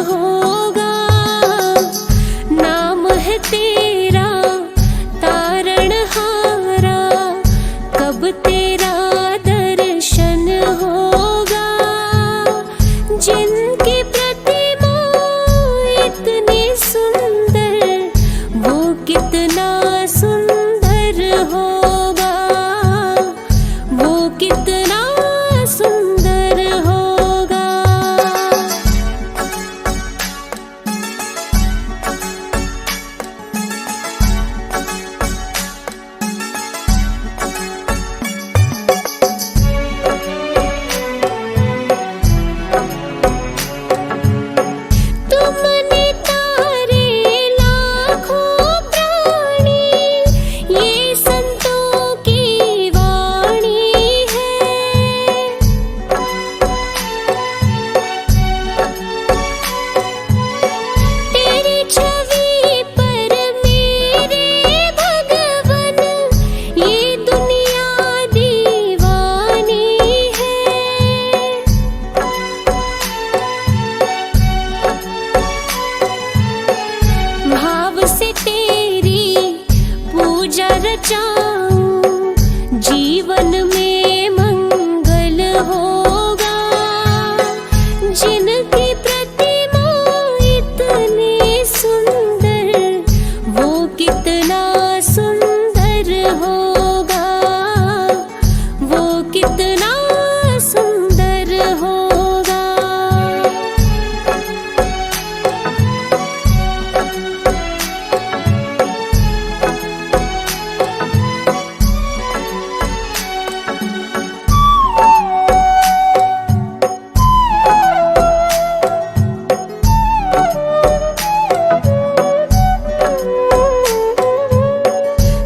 होगा। नाम है तेरा तारणहारा, कब तेरा दर्शन होगा। जिनकी प्रतिमा इतनी सुंदर, वो कितना सुंदर होगा, वो कितना सुंदर होगा। तुमने तारे लाखों प्राणी, ये संतों की वाणी है। तेरी छवि पर मेरे भगवन, ये दुनिया दीवानी है। भाव से तेरी पूजा रचाऊं, जीवन में मंगल होगा। जिनकी प्रतिमा इतनी सुंदर, वो कितना सुंदर होगा, वो कितना सुंदर होगा।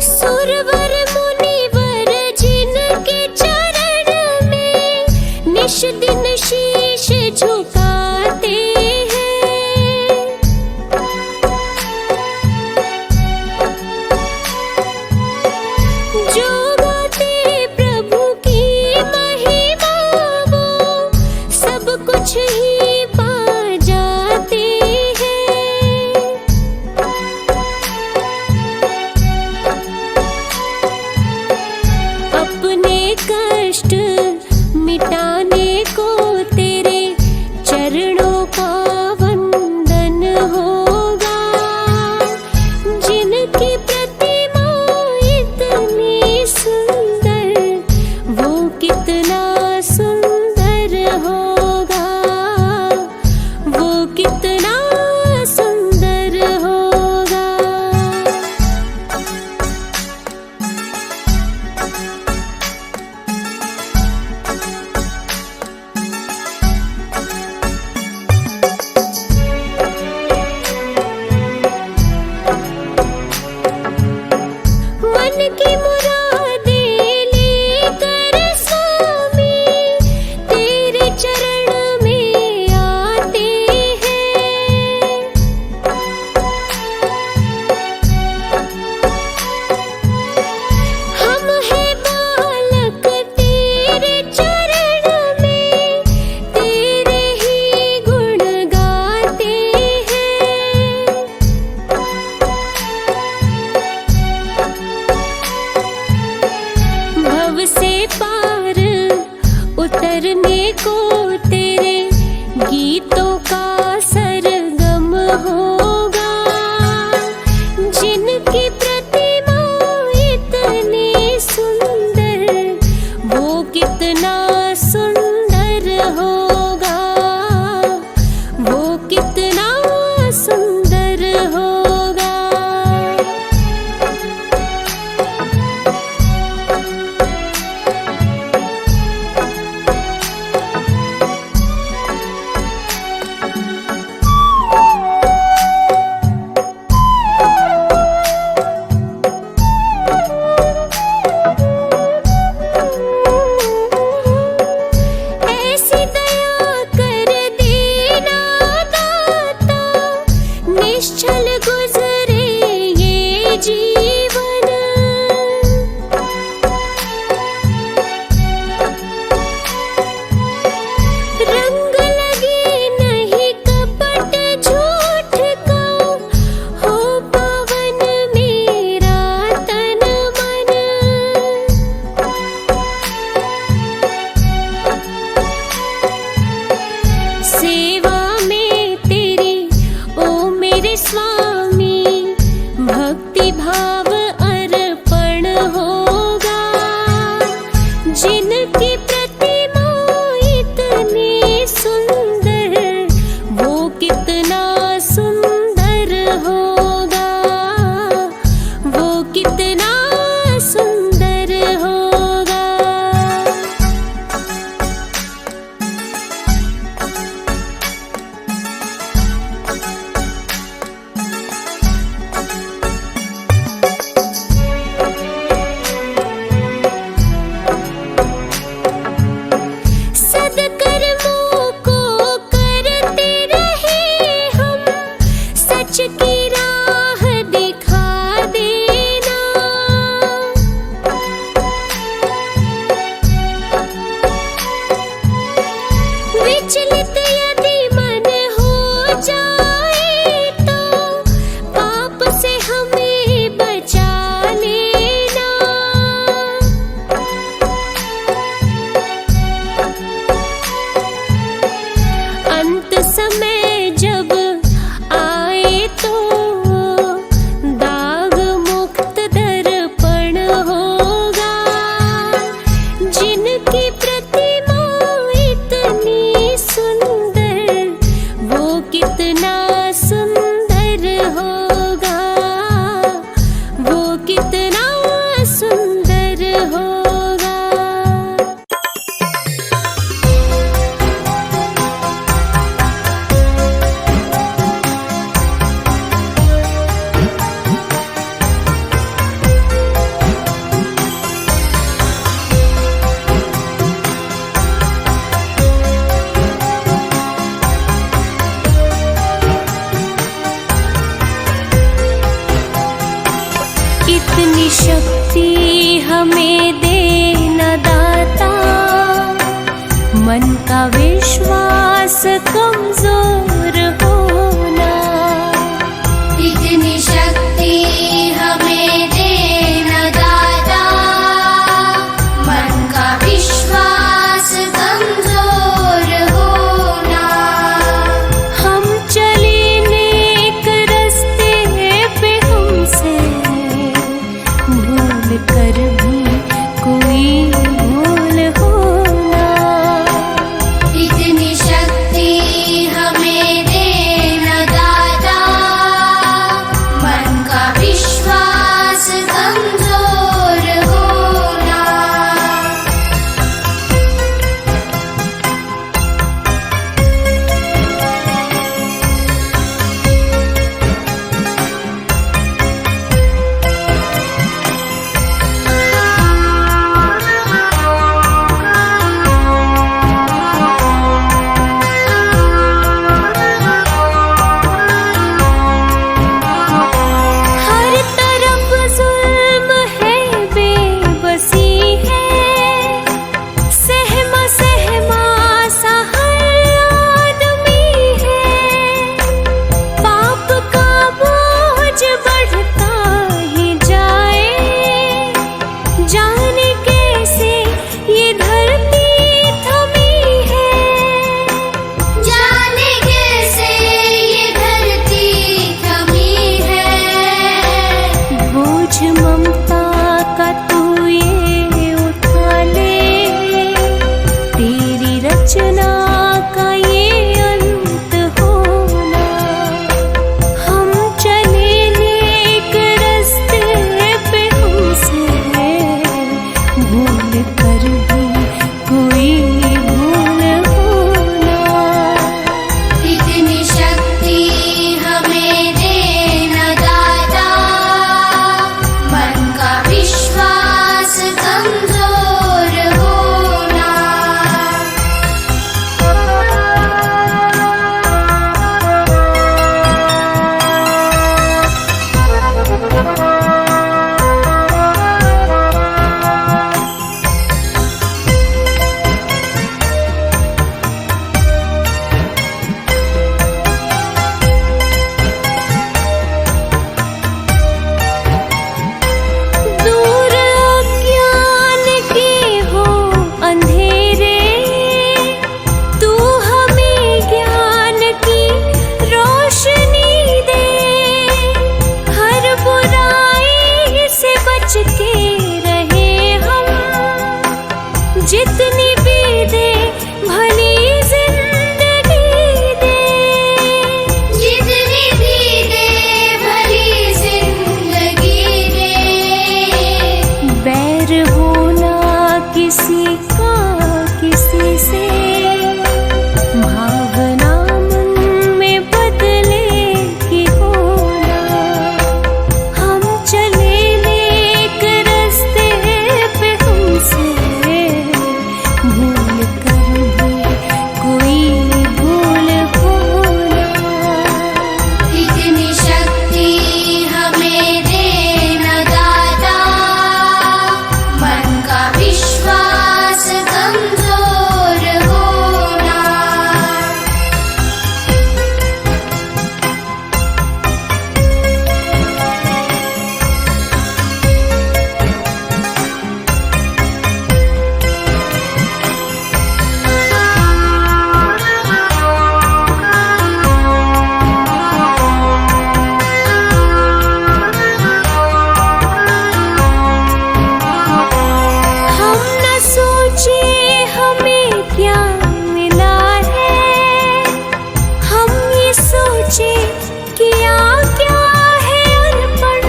सुरवर मुनिवर जिनके चरण में निश दिन शीश झुकाते हैं। जो गाते प्रभु की महिमा, वो सब कुछ ही पा जाते हैं। अपने कष्ट मिटाने को तेरे चरणों का वंदन होगा। जिनकी प्रतिमा इतनी सुंदर, वो कितना सुंदर होगा, वो कितना सुंदर होगा। मन की मुरादें लेकर स्वामी तेरे चरण में आते हैं। हम हैं बालक तेरे चरण में, तेरे ही गुण गाते हैं। भव से पार उतरने को तेरे गीतों का सरगम होगा। जिनकी प्रतिमा इतनी सुंदर, वो कितना सुंदर होगा, वो कितना सुंदर होगा। विश्वास कमजोर होना। इतनी शक्ति हमें देना दाता, मन का विश्वास कमजोर होना। हम चले नेक रास्ते पे, हमसे भूल कर भी कोई भूल होना। इतनी शक्ति हमें देना दाता, मन का विश्वास कमजोर होना। हर तरफ जुल्म है, बेबसी है, सहमा सहमा सा हर आदमी है। पाप का बोझ बढ़ता ही जाए, जाने कैसे ये धरती थमी है। जाने कैसे ये धरती थमी है। बोझ ममता का तू ये उठा ले, तेरी रचना का ये अंत होना। हम चले नेक रास्ते पे, हमसे भूल कर भी कोई भूल होना। इतनी शक्ति हमें देना दाता, मन का विश्वास कमजोर होना। दूर अज्ञान के हो अंधेरे, तू हमें ज्ञान की रोशनी दे। हर बुराई से बच के रहे हम, जितनी भी दे भली जिंदगी दे। जितनी भी दे भली जिंदगी दे। बैर होना किसी का किसी से, भावना मन में बदले की होना। हम चले नेक रास्ते पे, हमसे भूल कर भी कोई भूल होना। इतनी शक्ति हमें देना दाता, मन का विश्वास कमजोर होना। हम न सोचे हमें क्या मिला है, हम ये सोचे किया क्या है अर्पण।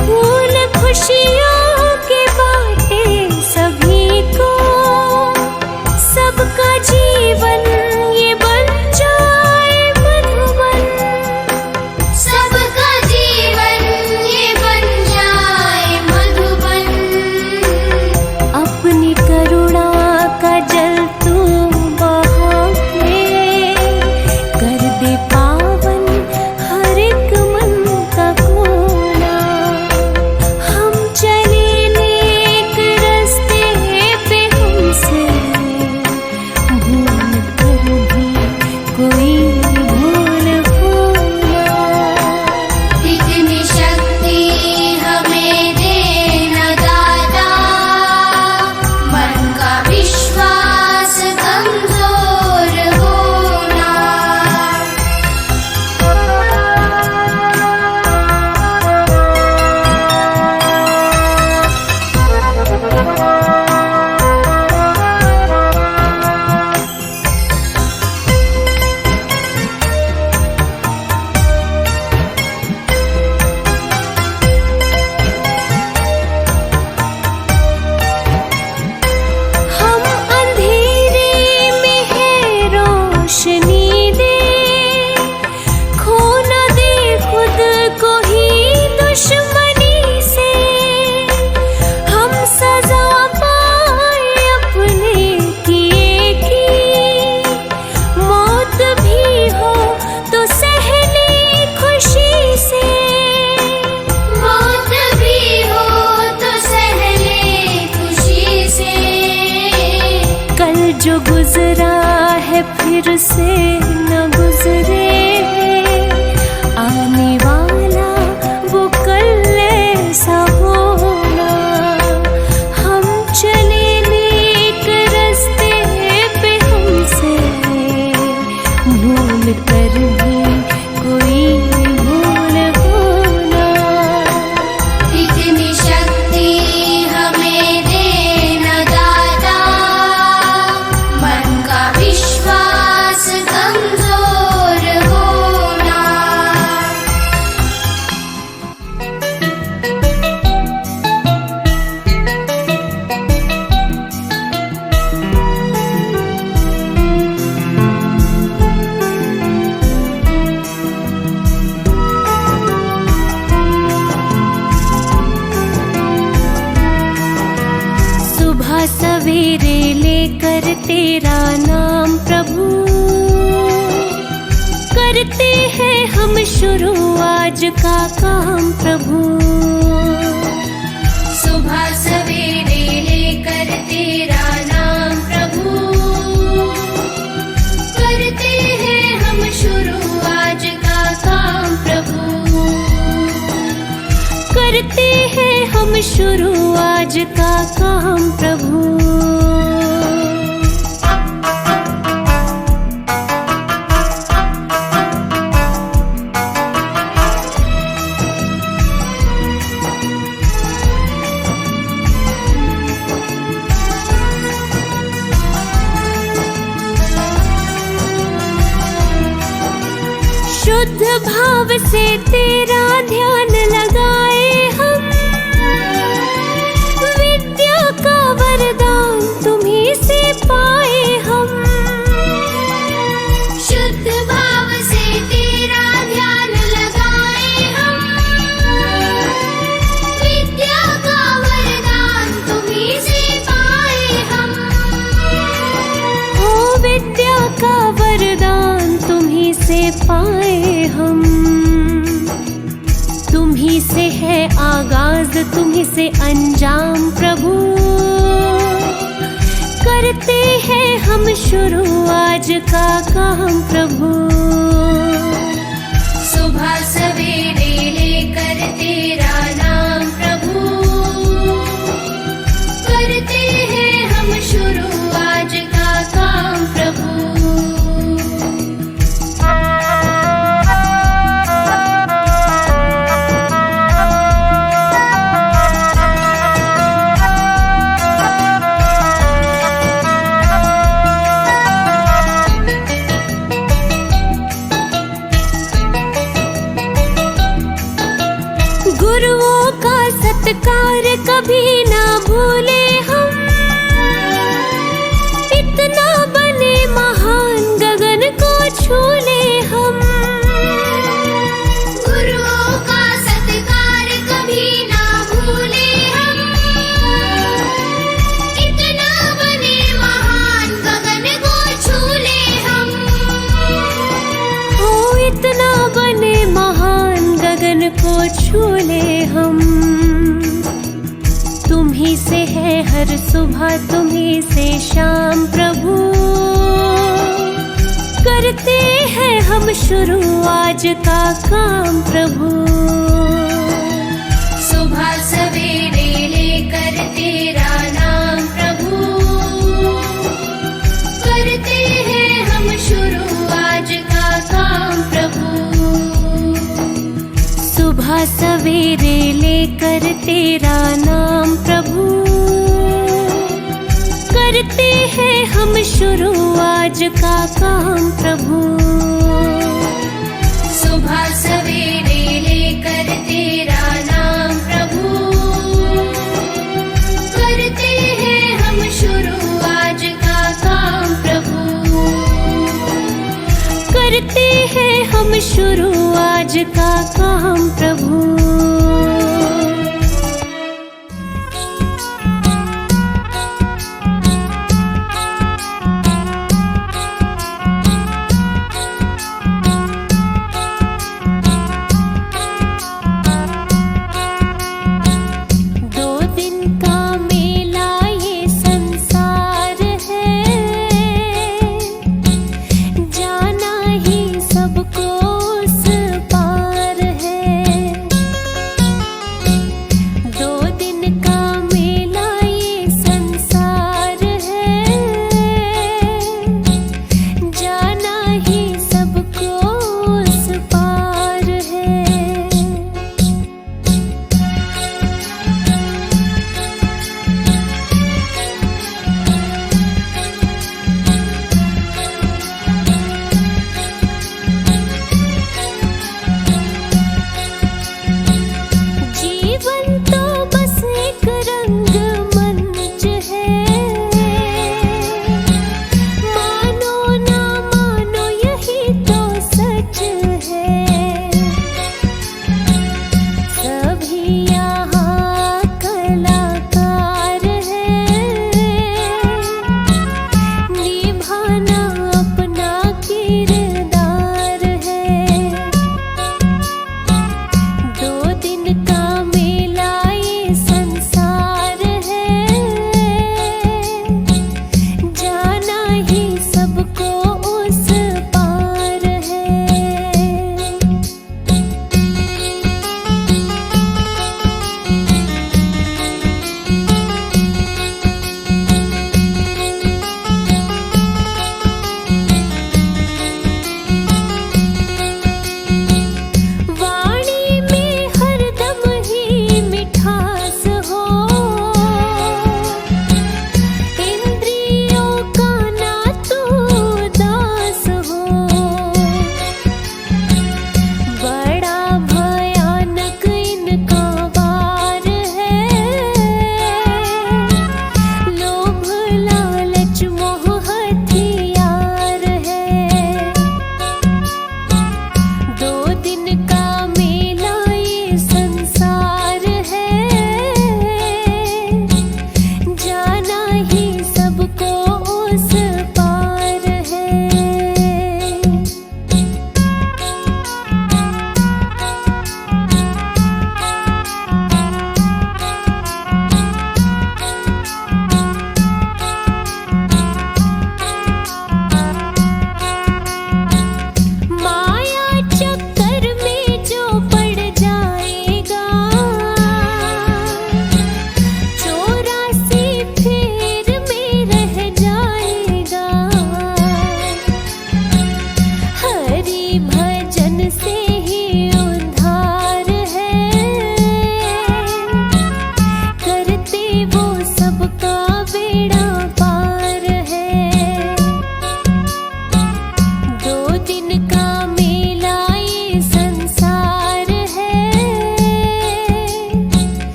फूल खुशियों के बाटे सभी को, सबका जीवन ये बन जाए मधुबन। सबका जीवन ये बन जाए मधुबन। अपनी करुणा का जल तू बहा के, कर दे भूल होना। इतनी शक्ति हमें देना दाता, मन का विश्वास कमजोर होना। हम अंधेरे में है रोशनी दे, खो न दे खुद को ही दुश्मनी से। हम सजा पाए अपने किए की, मौत भी हो तो सहने खुशी से। मौत भी हो तो सहले खुशी से। कल जो गुजरा है फिर से न गुजरे, आने वाला वो कल ऐसा होना। हम चले नेक रास्ते पे, हमसे भूल कर भी कोई भूल होना। इतनी शक्ति हमें देना दाता, मन का विश्वास कमजोर होना। सुबह सवेरे लेकर तेरा नाम प्रभु, करते हैं हम शुरू आज का काम प्रभु। सुबह सवेरे लेकर तेरा नाम प्रभु, करते हैं हम शुरू आज का काम प्रभु। करते हैं हम शुरू आज का काम प्रभु। शुद्ध भाव से तेरा ध्यान लगाए हम, विद्या का वरदान तुम्हीं से पाए हम। शुद्ध भाव से तेरा ध्यान लगाए हम, विद्या का वरदान तुम्हीं से पाए हम। ओ विद्या का वरदान तुम्हीं से पाए हम। तुम्हीं से है आगाज, तुम्हीं से अंजाम प्रभु। करते हैं हम शुरू आज का काम प्रभु। सुबह सवेरे लेकर तेरा नाम प्रभु, करते हैं हम शुरू आज का काम प्रभु। गुरुओं का सत्कार कभी ना भूले हम, इतना बने महान गगन को छू ले हम। गुरुओं का सत्कार कभी ना भूले हम, इतना बने महान गगन को छू ले हम। ओ इतना बने महान गगन को छू ले हम। तुम्हीं से है हर सुबह, तुम्हीं से शाम प्रभु। करते हैं हम शुरू आज का काम प्रभु। सुबह सवेरे लेकर तेरा नाम प्रभु, करते हैं हम शुरू आज का काम प्रभु। सुबह सवेरे लेकर तेरा नाम प्रभु, करते हैं हम शुरू आज का काम प्रभु। सुबह सवेरे लेकर तेरा नाम प्रभु, करते हैं हम शुरू आज का काम प्रभु। करते हैं हम शुरू आज का काम प्रभु।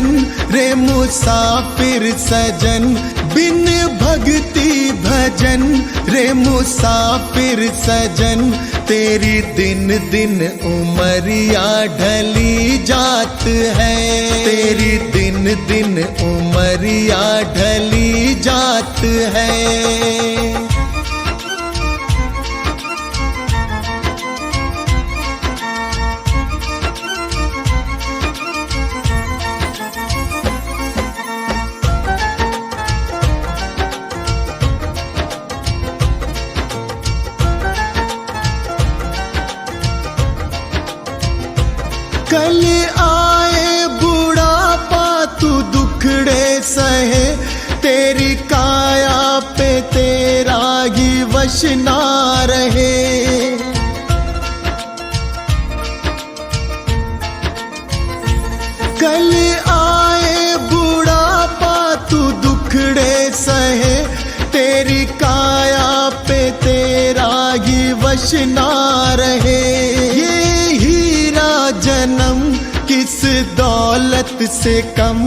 लगन रे मुसाफिर सजन, बिन भक्ति भजन रे मुसाफिर सजन, तेरी दिन दिन उमरिया ढली जात है, तेरी दिन दिन उमरिया ढली जात है। कल आए बुढ़ापा तू दुखड़े सहे, तेरी काया पे तेरा ही वश ना रहे। कल आए बुढ़ापा तू दुखड़े सहे, तेरी काया पे तेरा ही वश ना रहे। ये जन्म किस दौलत से कम,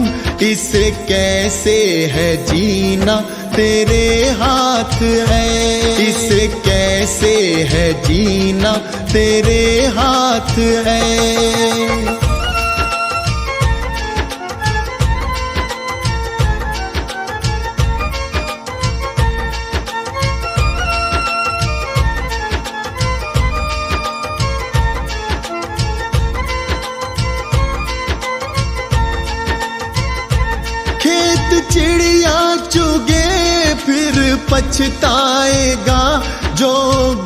इसे कैसे है जीना तेरे हाथ है, इसे कैसे है जीना तेरे हाथ है। चिड़िया चुगे फिर पछताएगा, जो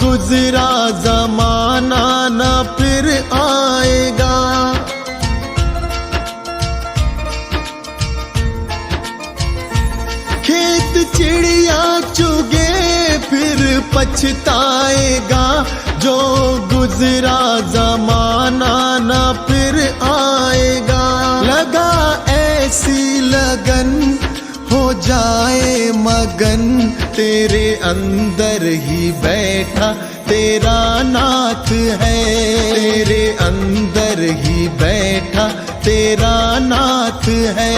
गुजरा जमाना न फिर आएगा। खेत चिड़िया चुगे फिर पछताएगा, जो गुजरा जमाना न फिर आएगा। लगा ऐसी लगन हो जाए मगन, तेरे अंदर ही बैठा तेरा नाथ है, तेरे अंदर ही बैठा तेरा नाथ है।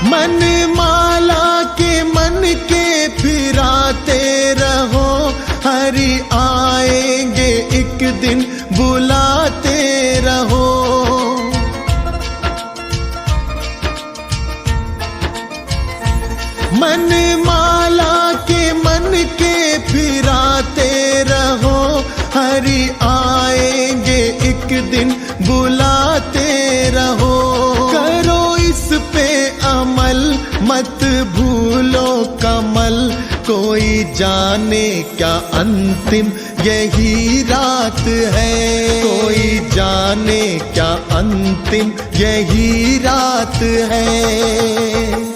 मन माला के मन के फिराते रहो, हरि आएंगे एक दिन बुलाते रहो। मन माला के मन के फिराते रहो, हरि आएंगे एक दिन बुलाते रहो। करो इस पे अमल मत भूलो कमल, कोई जाने क्या अंतिम यही रात है, कोई जाने क्या अंतिम यही रात है।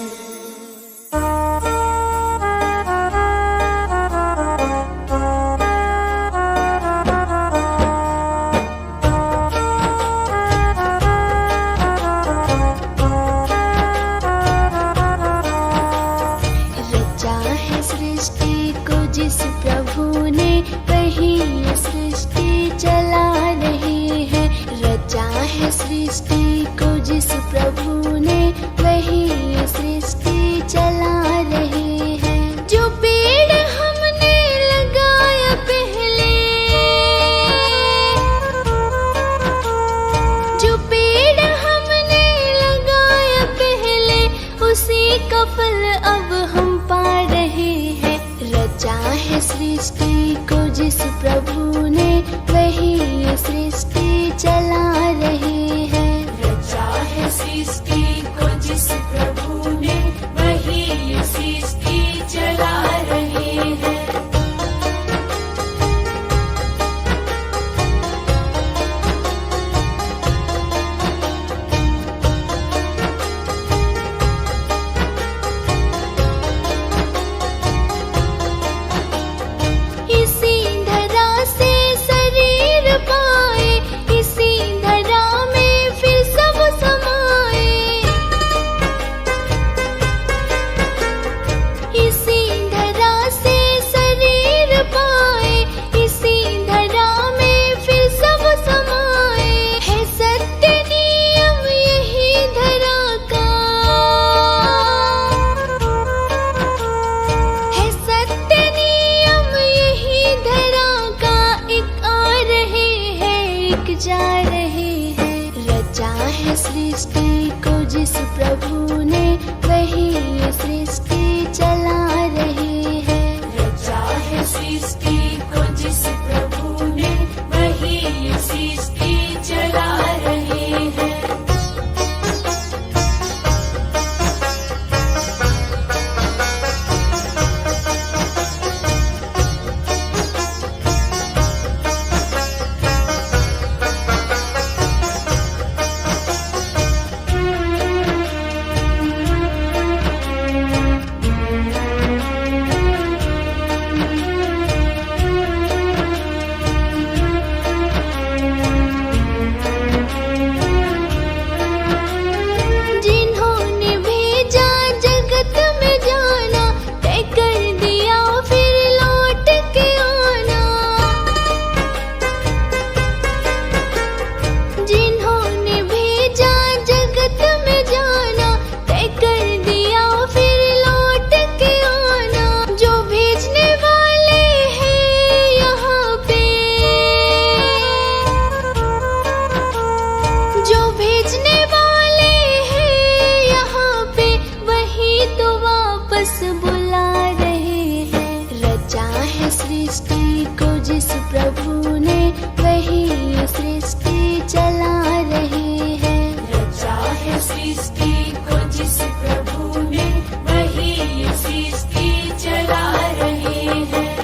सृष्टि को जिस प्रभु ने वही सृष्टि चला रहे हैं। जो पेड़ हमने लगाया पहले, जो पेड़ हमने लगाया पहले, उसी का फल अब हम पा रहे हैं। रचा है सृष्टि को जिस प्रभु ने वही सृष्टि चला रहे हैं। रचा है सृष्टि को जिस प्रभु ने वही सृष्टि चला रहे हैं। जा रहे हैं। रचा है सृष्टि को जिस प्रभु ने, वही ये सृष्टि चला रहे हैं। रचा है सृष्टि को जिस प्रभु ने, वही ये सृष्टि चला रहे हैं। सृष्टि को जिस प्रभु ने, वही ये सृष्टि चला रहे हैं। रचा है सृष्टि को जिस प्रभु ने, वही ये सृष्टि चला रहे हैं।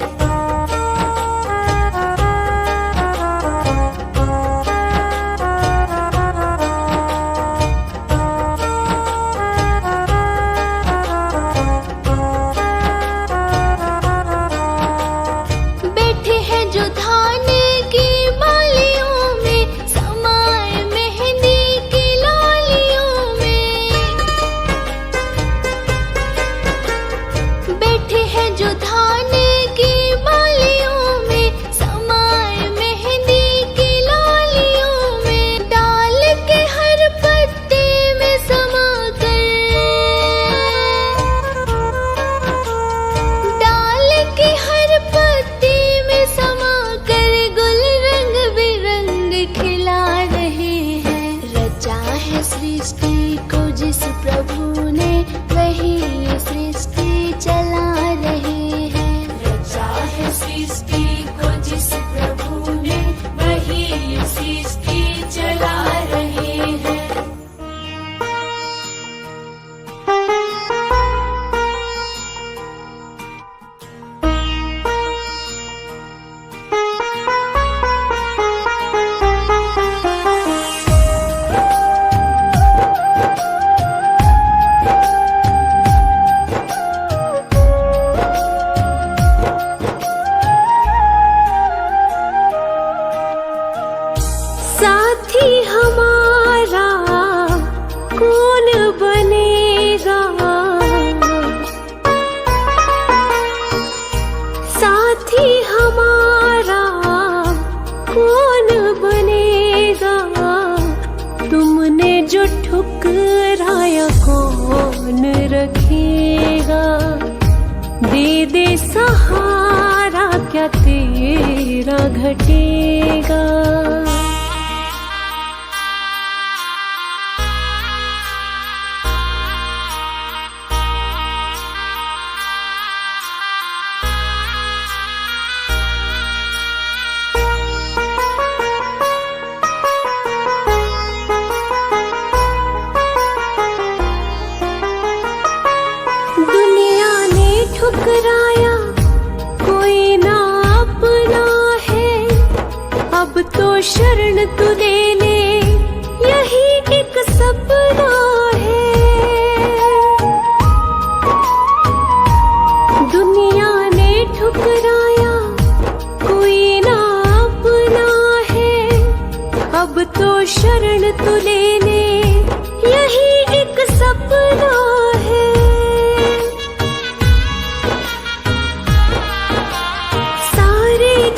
सृष्टि को जिस प्रभु ने, वही ये सृष्टि चला रहे हैं। रचा है सृष्टि को जिस प्रभु ने, वही ये सृष्टि चला रहे हैं। साथी हमारा कौन बनेगा, साथी हमारा कौन बनेगा, तुमने जो ठुकराया कौन रखेगा। दे दे सहारा क्या तेरा घटेगा। ठुकराया कोई ना अपना है, अब तो शरण तू ले ले, यही एक सपना है। दुनिया ने ठुकराया कोई ना अपना है, अब तो शरण तू ले ले, यही एक सपना है।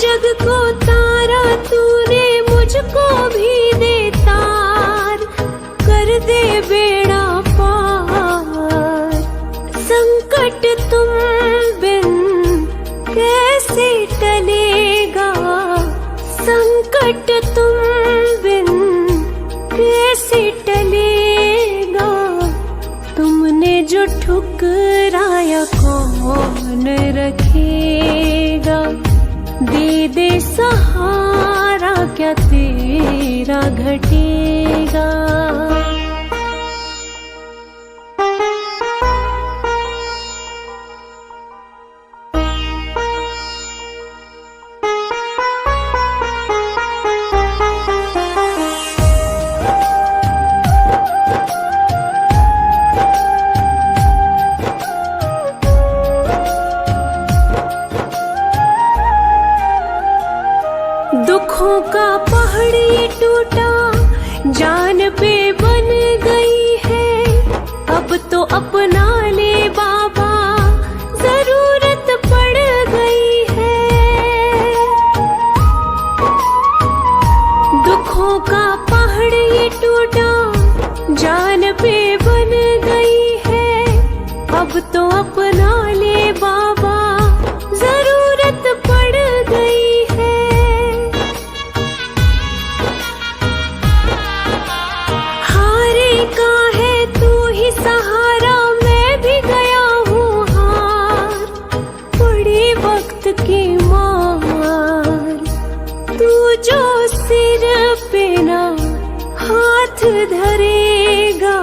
जग को तारा तूने, मुझको भी दे तार, कर दे बेड़ा पार। संकट तुम बिन कैसे टलेगा, संकट संकट तुम बिन कैसे टलेगा, तुमने जो ठुकराया कौन रखेगा। दे दे सहारा क्या तेरा घटेगा। दुखों का पहाड़ ये टूटा, जान पे बन गई है। अब तो अपना ले बाबा, जरूरत पड़ गई है। दुखों का पहाड़ ये टूटा, जान पे बन गई है। अब तो अपना ले बाबा, जरूरत पड़ गई है। सहारा मैं भी गया हूँ हार, पड़ी वक्त की मार। तू जो सिर पे ना हाथ धरेगा,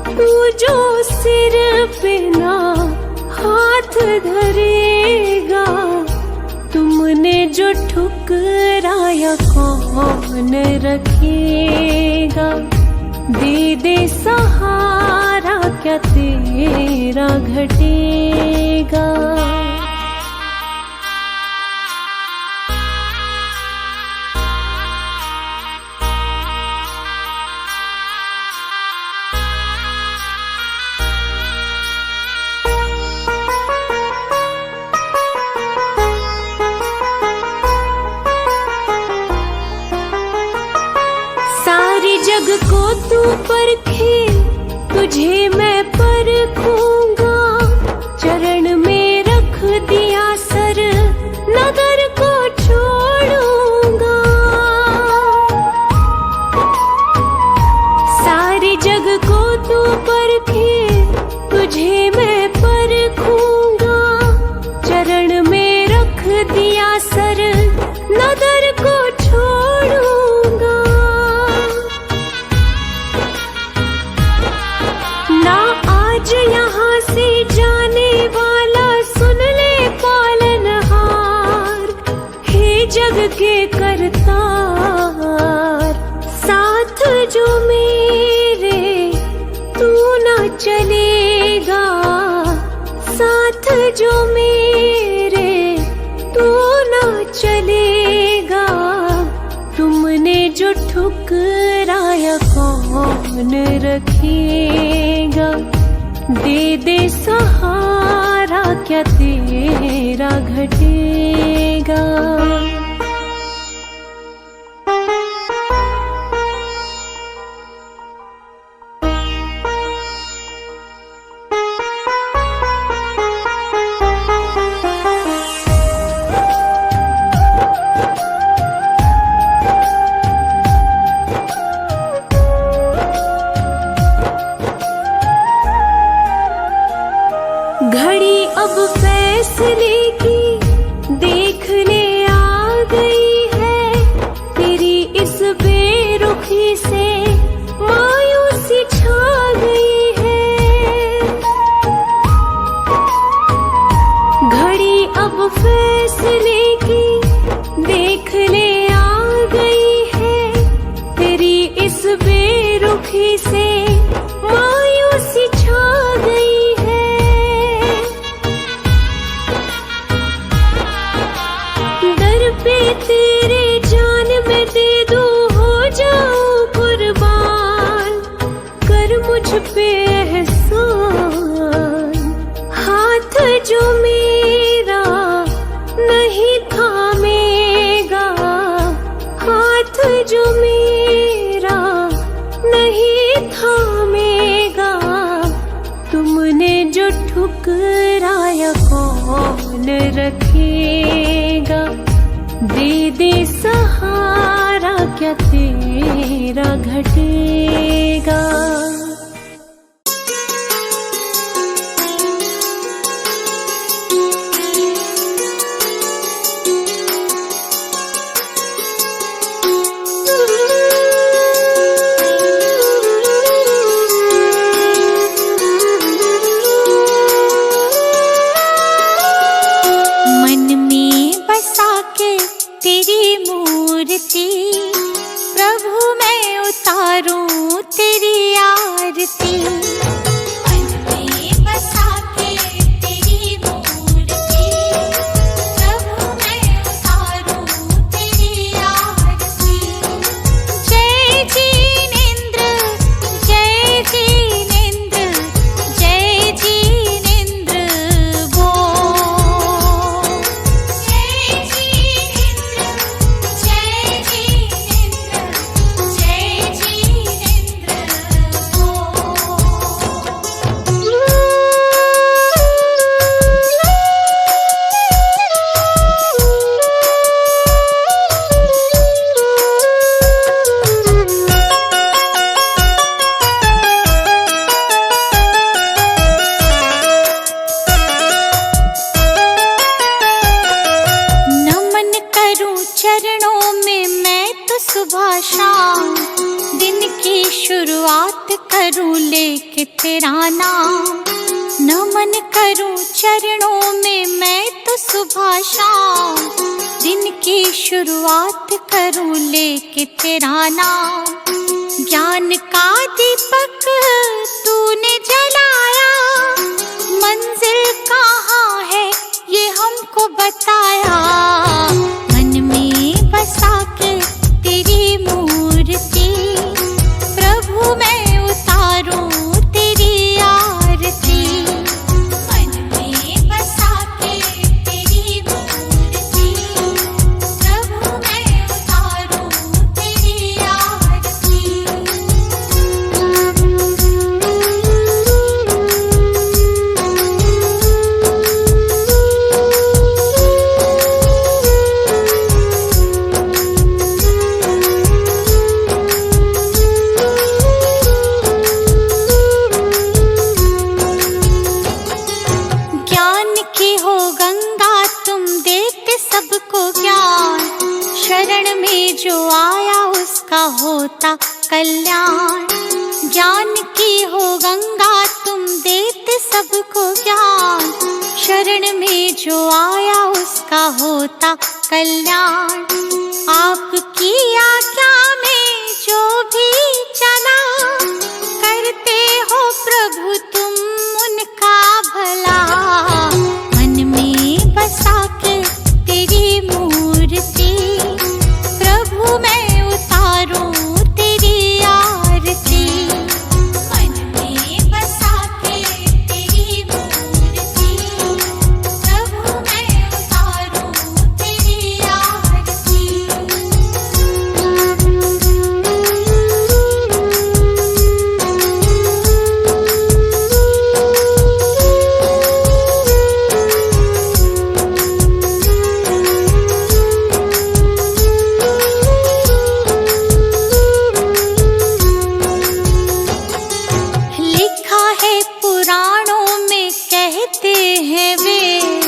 तू जो सिर पे ना हाथ धरेगा, तुमने जो ठुकराया कौन रखेगा। दे दे सहारा क्या तेरा घटेगा। सारी जग को तू परखे, तुझे मैं परखूंगा। चरण में रख दिया सर, नगर को छोड़ूंगा। सारी जग को तू परखे, तुझे मैं परखूंगा। चरण में रख दिया सर, नगर को छोड़ूंगा। आज यहाँ से जाने वाला सुन ले पालनहार, हे जग के करतार। साथ जो मेरे तू ना चलेगा, साथ जो मेरे तू ना चलेगा। तुमने जो ठुकराया कौन रखेगा। दे दे सहारा क्या तेरा घटेगा। घड़ी अब फैसले की देखने आ गई है। तेरी इस बेरुखी से मायूसी छा गई है। घड़ी अब फैसले की देखने आ गई है। तेरी इस बेरुखी से मायूसी छा गई है। पे तेरे जान में दे दूं, हो जाऊं कुर्बान। कर मुझ पे एहसान, हाथ जो मेरा नहीं थामेगा। हाथ जो मेरा नहीं थामेगा। तुमने जो ठुकराया कौन रखेगा। दे दे सहारा हमारा क्या तेरा घटेगा। प्रभु मैं उतारूं तेरी आरती। मन में बसा के तेरी मूर्ति, प्रभु मैं उतारूं तेरी आरती। जय जिनेंद्र जय जिनेंद्र जय जिनेंद्र बोल। जय जिनेंद्र जय जिनेंद्र जय जिनेंद्र बोल। नमन करूं चरणों में मैं तो सुबह शाम, दिन की शुरुआत करूं लेके तेरा नाम। नमन करूं चरणों में मैं तो सुबह शाम, दिन की शुरुआत करूं लेके तेरा नाम। ज्ञान का दीपक तूने जलाया, मंजिल कहाँ है ये हमको बताया। मन में बसा के तेरी मूर्ति, प्रभु मैं उतारूं तेरी आरती। मन में बसा के तेरी मूर्ति, प्रभु मैं उतारूं तेरी आरती। ज्ञान की हो गंगा तुम देते सबको ज्ञान, शरण में जो आया उसका होता कल्याण। ज्ञान की हो गंगा तुम देते सबको ज्ञान, शरण में जो आया उसका होता कल्याण। आपकी आज्ञा में जो भी चला, करते हो प्रभु तुम उनका भला। मन में बसा के तेरी मूर्ति, प्रभु मैं उतारूं तेरी आरती। मन में बसा के तेरी मूर्ति, प्रभु मैं उतारूं तेरी आरती। लिखा है पुराणों में कहते हैं वेद,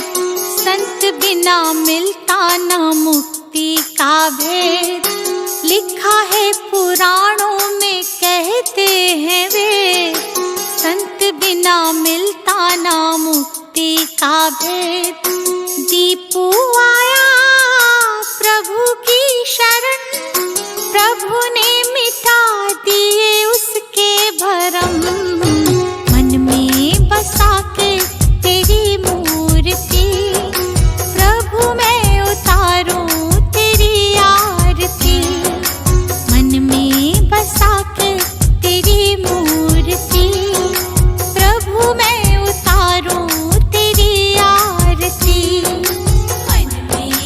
संत बिना मिलता न मुक्ति का भेद। लिखा है पुराणों में कहते हैं वेद, संत बिना मिलता न मुक्ति का भेद। दीपू आया प्रभु की शरण, प्रभु ने मिटा दिए उसके भरम। मन में बसा के तेरी मूर्ति, प्रभु मैं उतारूं तेरी आरती। मन में बसा के तेरी मूर्ति, प्रभु मैं उतारूं तेरी आरती। मन में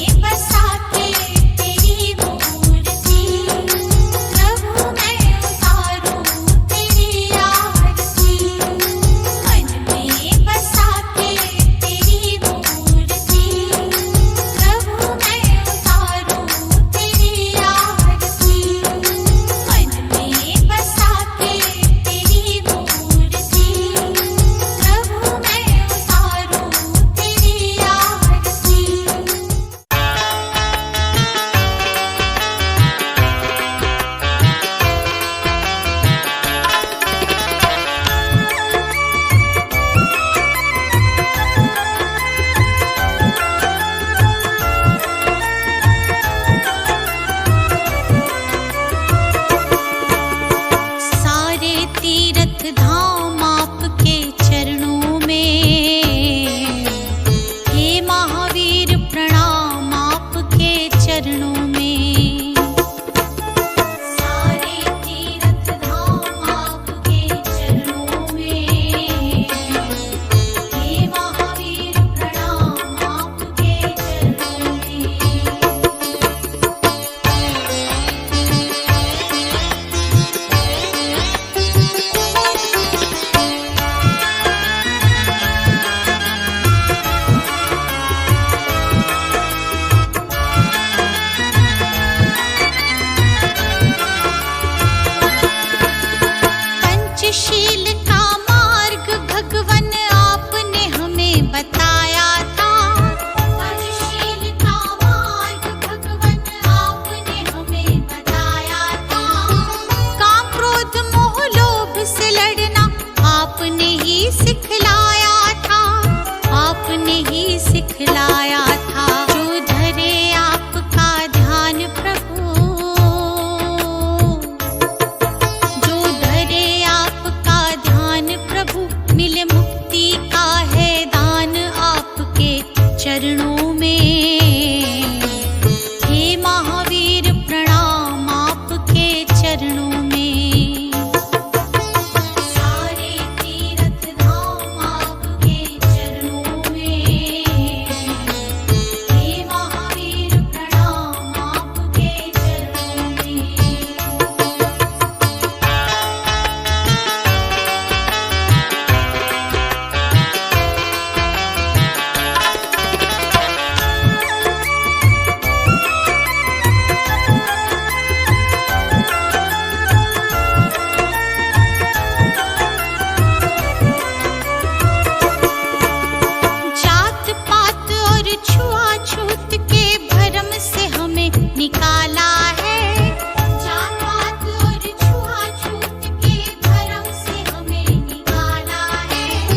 निकाला है। जात-पात और छुआ-छूत के भरम से हमें निकाला है।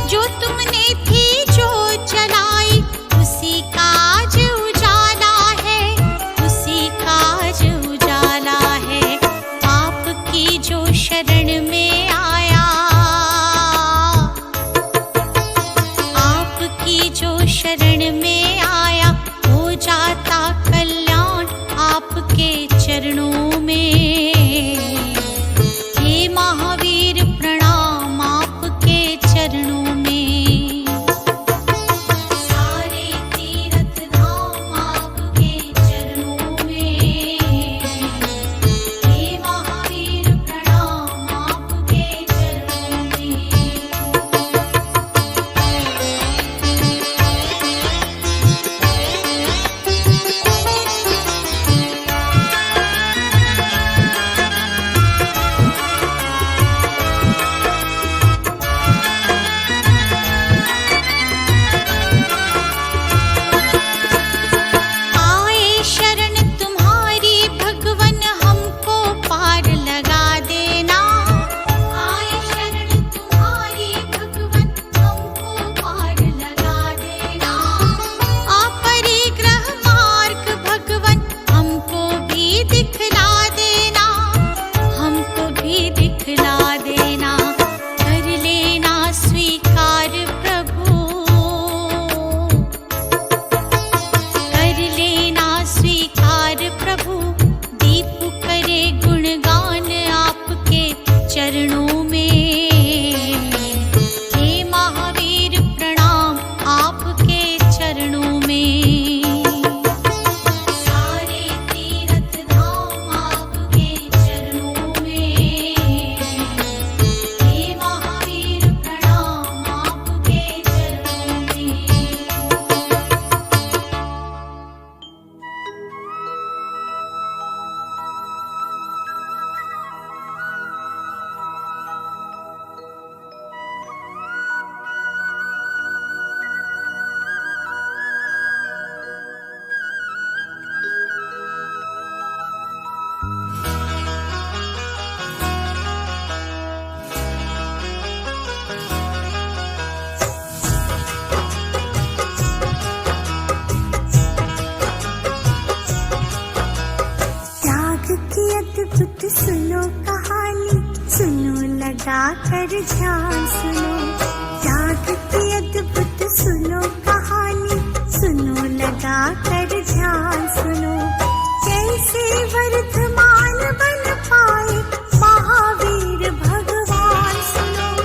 जो तुमने थी जो जलाई उसी का आज उजाला है, उसी का आज उजाला है। आपकी जो शरण में आया, आपकी जो शरण में आया, हो जाता कल्याण आपके चरणों में। हे महावीर प्रणाम आपके चरणों में। सारे तीर्थ धाम आपके चरणों में। हे महावीर प्रणाम आपके चरणों में। आए शरण तुम्हारी भगवन हमको पार लगा देना। आए शरण तुम्हारी भगवन हमको पार लगा देना। अपरिग्रह मार्ग भगवन हमको भी दिखला देना, हमको भी दिखला देना। कर लेना स्वीकार प्रभु, कर लेना स्वीकार प्रभु। दीप करे गुणगान आपके चरणों में। हे महावीर प्रणाम आपके चरणों में। सारे तीर्थ धाम आपके चरणों में। हे महावीर प्रणाम आपके चरणों में। त्याग की अद्भुत सुनो कहानी, सुनो लगा कर ध्यान सुनो। त्याग की अद्भुत सुनो कहानी, सुनो लगा कर ध्यान सुनो। कैसे वर्धमान बन पाए महावीर भगवान सुनो।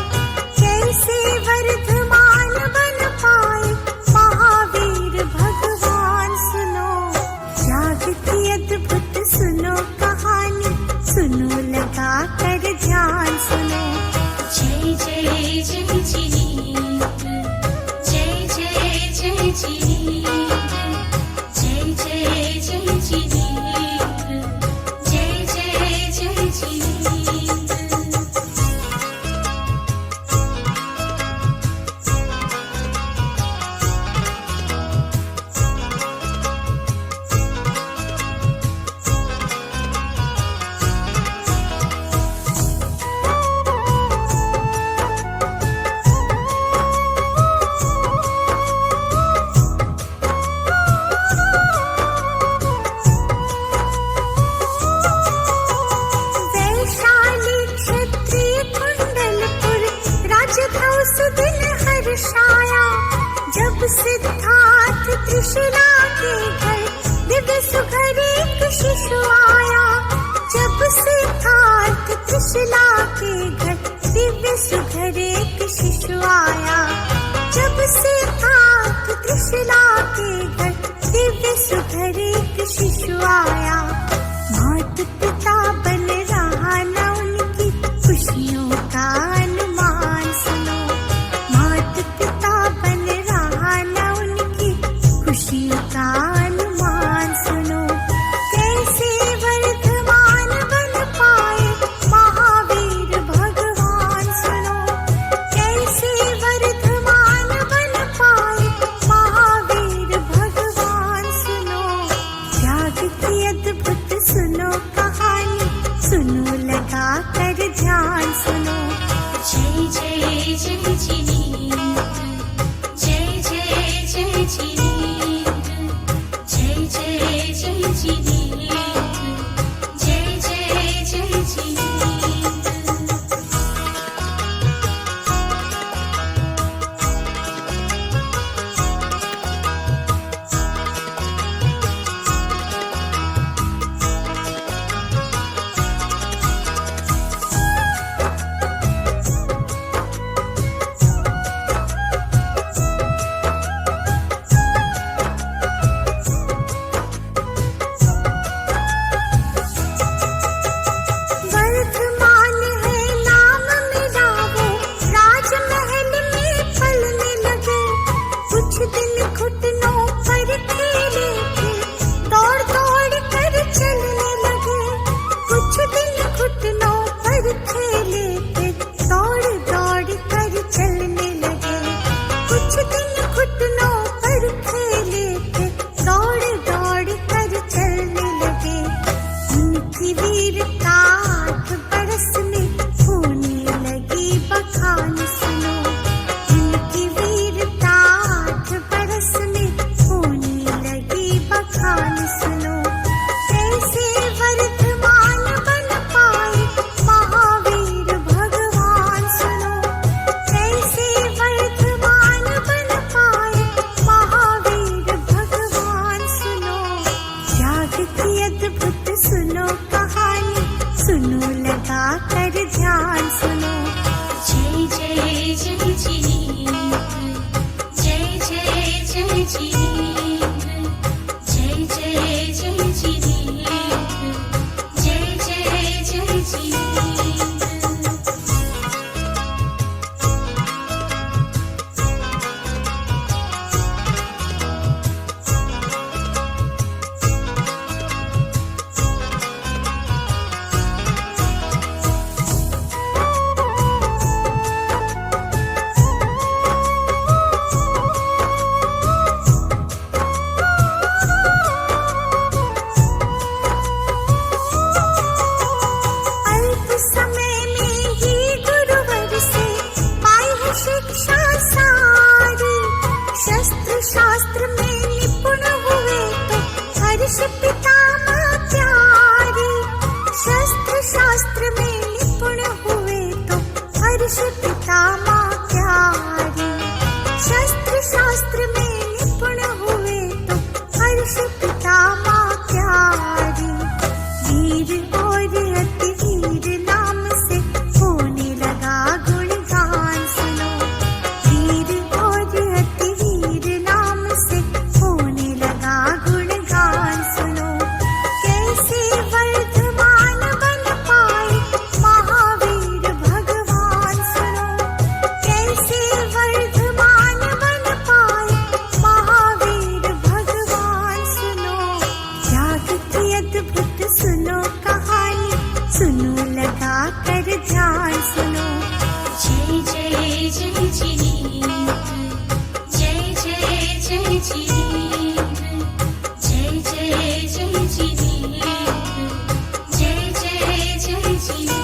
कैसे वर्धमान बन पाए महावीर भगवान सुनो। त्याग की अद्भुत सुनो कहानी, सुनो लगा कर ध्यान सुनो। जय जय जय जिनेन्द्र, जय जय जय जिनेन्द्र, जय जय जय जिनेन्द्र, जय जय जय जिनेन्द्र। वैशाली क्षत्रिय कुंडलपुर राजधौस दिन हर्षाया। जब सिद्धार्थ त्रिशिला के घर दिव्य सुघर एक शिशु आया। जब सिद्धार्थ त्रिशिला के घर दिव्य सुघर एक शिशु आया। जब सिद्धार्थ त्रिशिला के घर दिव्य सुघर एक शिशु आया। मात पिता बन रहा न उनकी खुशियों का अनुमान सुनो। मात पिता बन रहा न उनकी खुशियों का अनुमान सुनो। कैसे वर्धमान बन पाए महावीर भगवान सुनो। कैसे वर्धमान बन पाए महावीर भगवान सुनो। त्याग की कर ध्यान सुनो। जय जय जय जिनेन्द्र, जय जय जय जिनेन्द्र, जय जय जय जिनेन्द्र, जय जय जय जिनेन्द्र। वर्धमान है नाम मेरा वो, राजमहल में पलने लगे। कुछ दिन घुटनों पर खेले थे, दौड़ दौड़ कर चलने लगे। कुछ दिन घुटनों पर खेले थे, दौड़ दौड़ कर चलने लगे। कुछ दिन घुटनों पर खेले थे, दौड़ दौड़ कर चलने लगे। उनकी वीरता 8 बरस में होने लगी बखान सुनो। उनकी वीरता 8 बरस में होने लगी बखान सुनो। कैसे वर्धमान बन पाए महावीर भगवान सुनो। कैसे वर्धमान बन पाए महावीर भगवान सुनो। त्याग की अद्भुत सुनो कहानी, सुनो लगा कर ध्यान सुनो। जय जय जय जिनेन्द्र, जय जय जय जिनेन्द्र, जय जय जय जिनेन्द्र, जय जय जय जिनेन्द्र। अल्प समय में ही गुरुवर से पाई है शिक्षा सारी। शस्त्र शास्त्र में निपुण हुए तो हर्ष पिता माँ प्यारी। शस्त्र शास्त्र में निपुण हुए तो हर्ष पिता माँ प्यारी। शस्त्र शास्त्र में निपुण हुए तो हर्ष पिता माँ प्यारी। वीर और अति वीर नाम से होने लगा गुणगान सुनो। वीर और अति वीर नाम से होने लगा गुणगान सुनो। कैसे वर्धमान बन पाए महावीर भगवान सुनो। कैसे वर्धमान बन पाए महावीर भगवान सुनो। त्याग की अद्भुत सुनो कहानी, सुनो लगा कर ध्यान सुनो। जय जय जय जिनेन्द्र, जय जय जय जिनेन्द्र, जय जय जय जिनेन्द्र, जय जय जय जिनेन्द्र।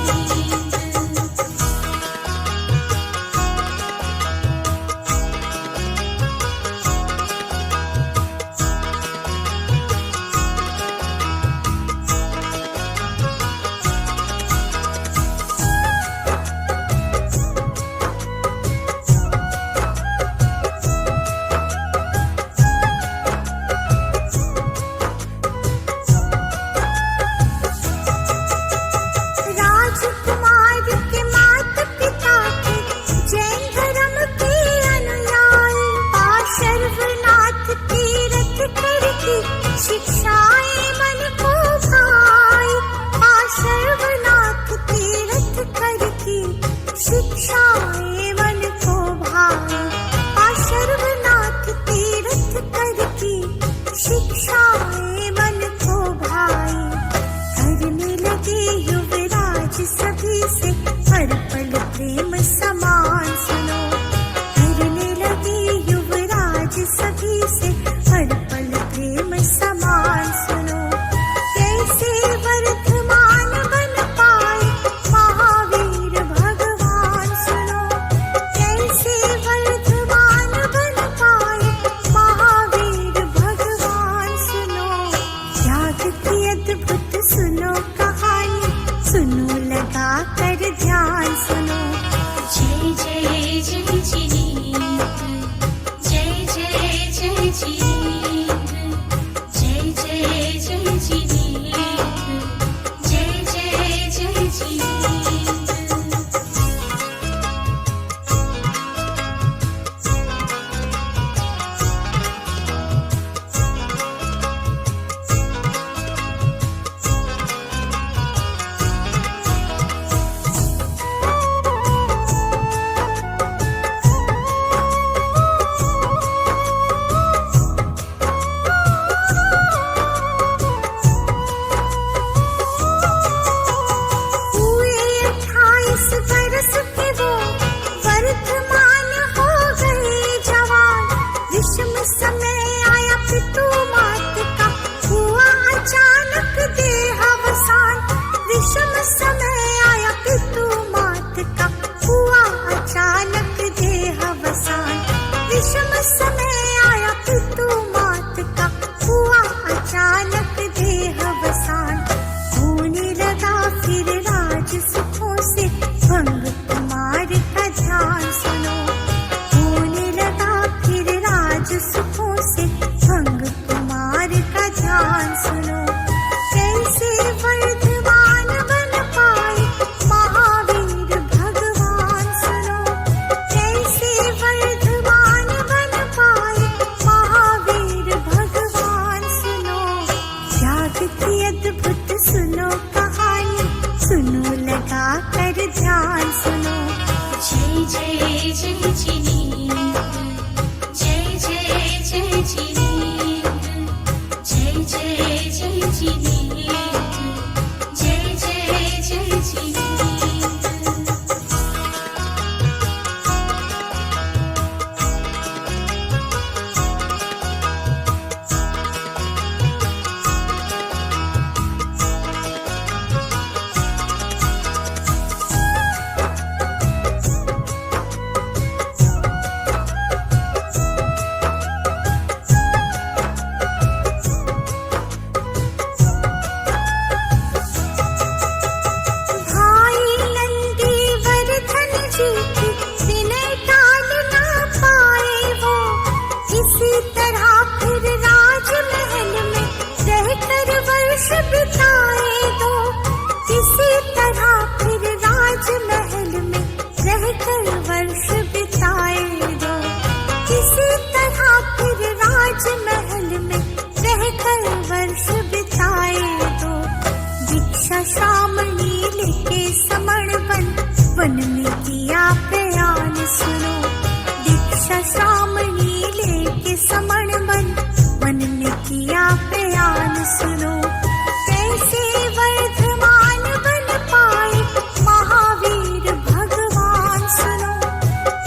सुनो, कैसे वर्धमान बन पाए महावीर भगवान सुनो, कैसे वर्धमान बन पाए महावीर भगवान सुनो। त्याग की अद्भुत सुनो कहानी, सुनो लगा कर ध्यान सुनो। जय जय जय जिनेन्द्र, जय जय जय जिनेन्द्र, जय जय जय जिनेन्द्र, जय जय जय जिनेन्द्र। भाई नंदी वर्धन जी की विनय टाल ना पाए वो, इसी तरह फिर राजमहल में रहकर वर्ष बिताए दो, इसी तरह फिर राजमहल में रहकर वर्ष बिताए दो, इसी तरह फिर राजमहल में रहकर वर्ष बिताए दो। दीक्षा श्रामणी लेके समण वन में किया प्रयाण सुनो, दीक्षा श्रामणी लेके समण वन में किया प्रयाण सुनो। कैसे वर्धमान बन पाए महावीर भगवान सुनो,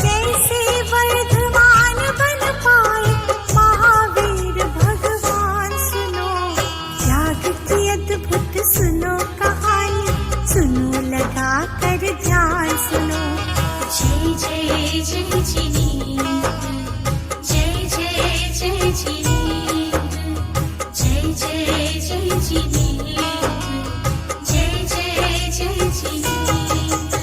कैसे वर्धमान बन पाए महावीर भगवान सुनो। त्याग की अद्भुत सुनो कहानी, सुनो लगा कर ध्यान सुनो। जय जय जय जिनेन्द्र, जय जय जय जिनेन्द्र, जय जय जय जिनेन्द्र, जय जय जय जिनेन्द्र।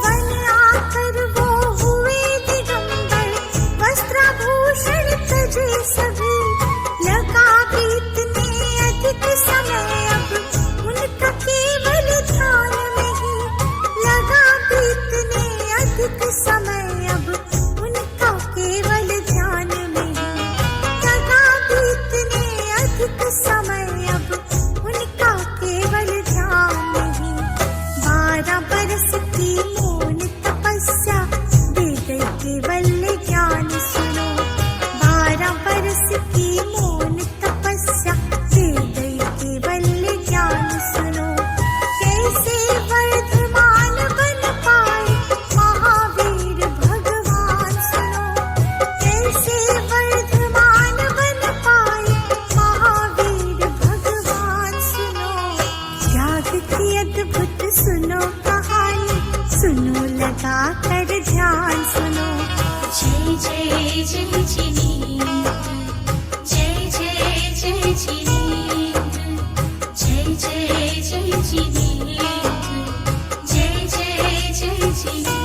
वन आकर वो हुए दिगंबर, वस्त्राभूषण तजे सभी, लगा बीतने अधिक समय अब उनका केवल ध्यान में ही, लगा बीतने अधिक समय अब उनका केवल ध्यान में ही, लगा बीतने अधिक समय अब उनका केवल ध्यान में ही। 12 बरस की मौन तपस्या, वेद केवल ज्ञान सुनो, 12 बरस की मौन तपस्या, वेद केवल ज्ञान सुनो। कैसे वर्धमान बन पाए महावीर भगवान सुनो, कैसे वर्धमान बन पाए महावीर भगवान सुनो। त्याग की अद्भुत सुनो कहानी, सुनो लगा कर ध्यान सुनो। जय जय जय जिनेन्द्र, जय जय जय जिनेन्द्र, जय जय जय जिनेन्द्र, जय जय जय जिनेन्द्र।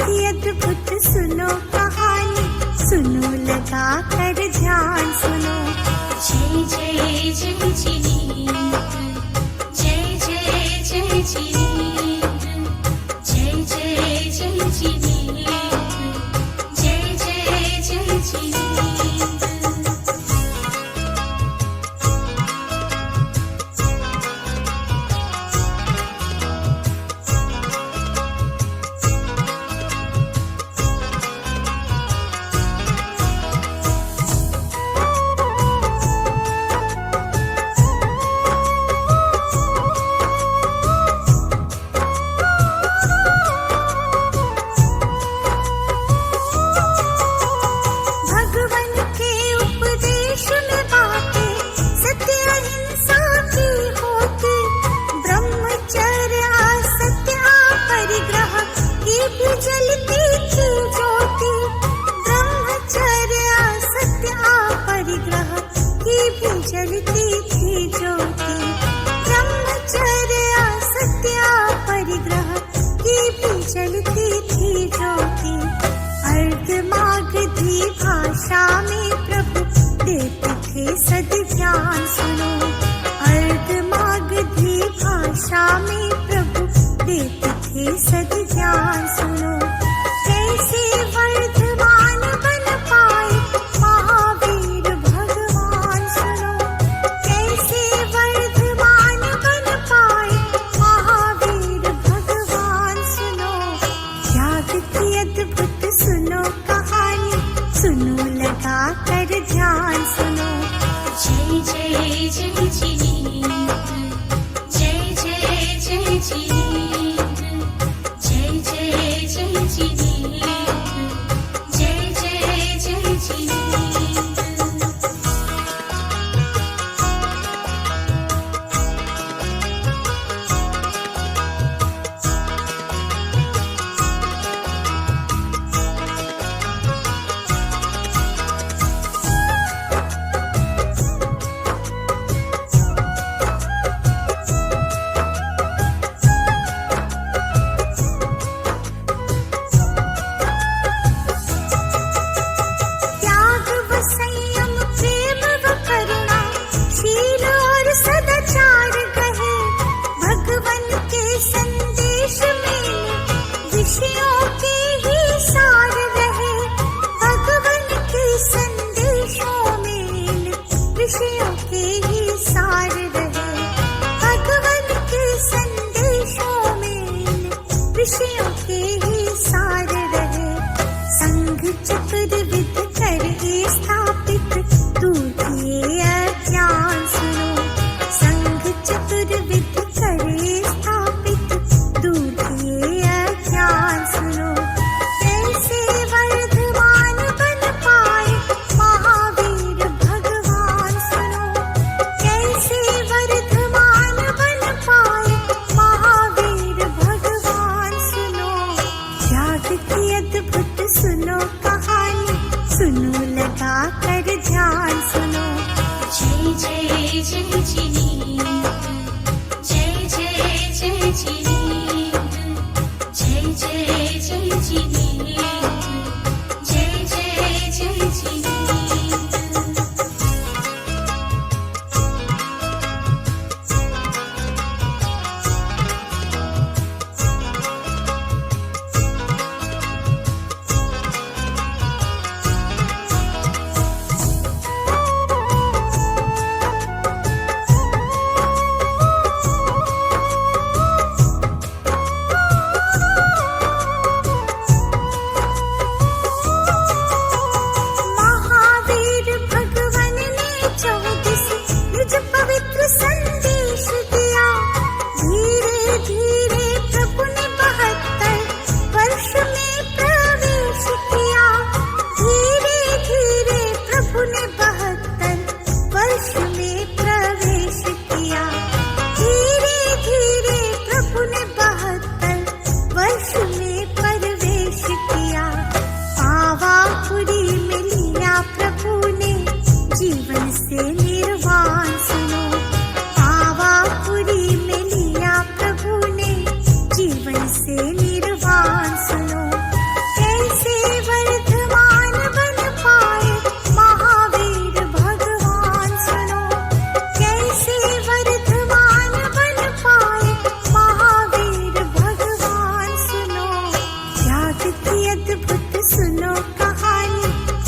की अद्भुत सुनो कहानी, सुनो लगा कर ध्यान सुनो। जय जय जय जिनेन्द्र, जय जय जय जिनेन्द्र, जय जय जय जिनेन्द्र, जय जय जय जिनेन्द्र।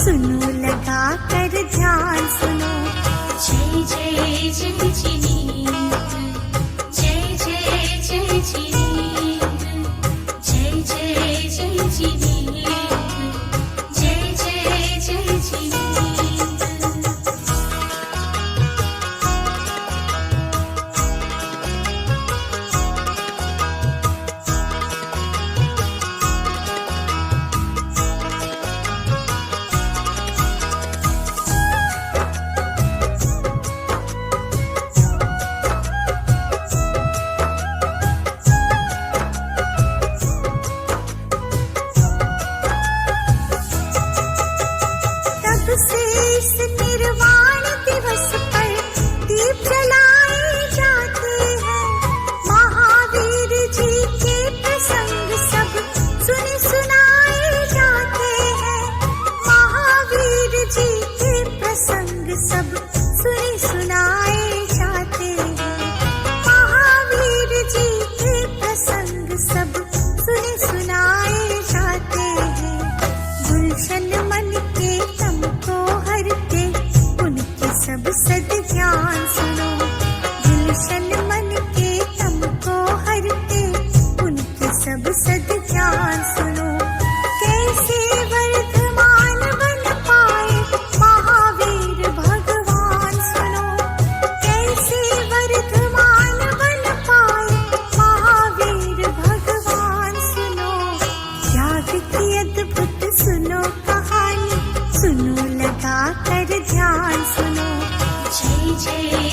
सुनो लगा कर ध्यान सुनो। जय जय जय जिनेन्द्र, जय जय जय जिनेन्द्र, जय जय जय जिनेन्द्र, जय जय जय जिनेन्द्र। तब से इस निर्वाण दिवस पर दीप जलाए जाते हैं। महावीर जी के प्रसंग सब सुने सुनाए जाते हैं। महावीर जी के प्रसंग सब सुने सुनाए जाते हैं। महावीर जी के प्रसंग सब सुने सुनाए जाते हैं। गुलशन मन के तम को हरते उनके सब सद ज्ञान सुनो। गुलशन मन के तम को हरते उनके सब सद ज्ञान सुनो। कैसे वर्धमान बन पाए महावीर भगवान सुनो। कैसे वर्धमान बन पाए महावीर भगवान सुनो। त्याग की अद्भुत सुनो कहानी, सुनो लगा कर ध्यान सुनो। जय जय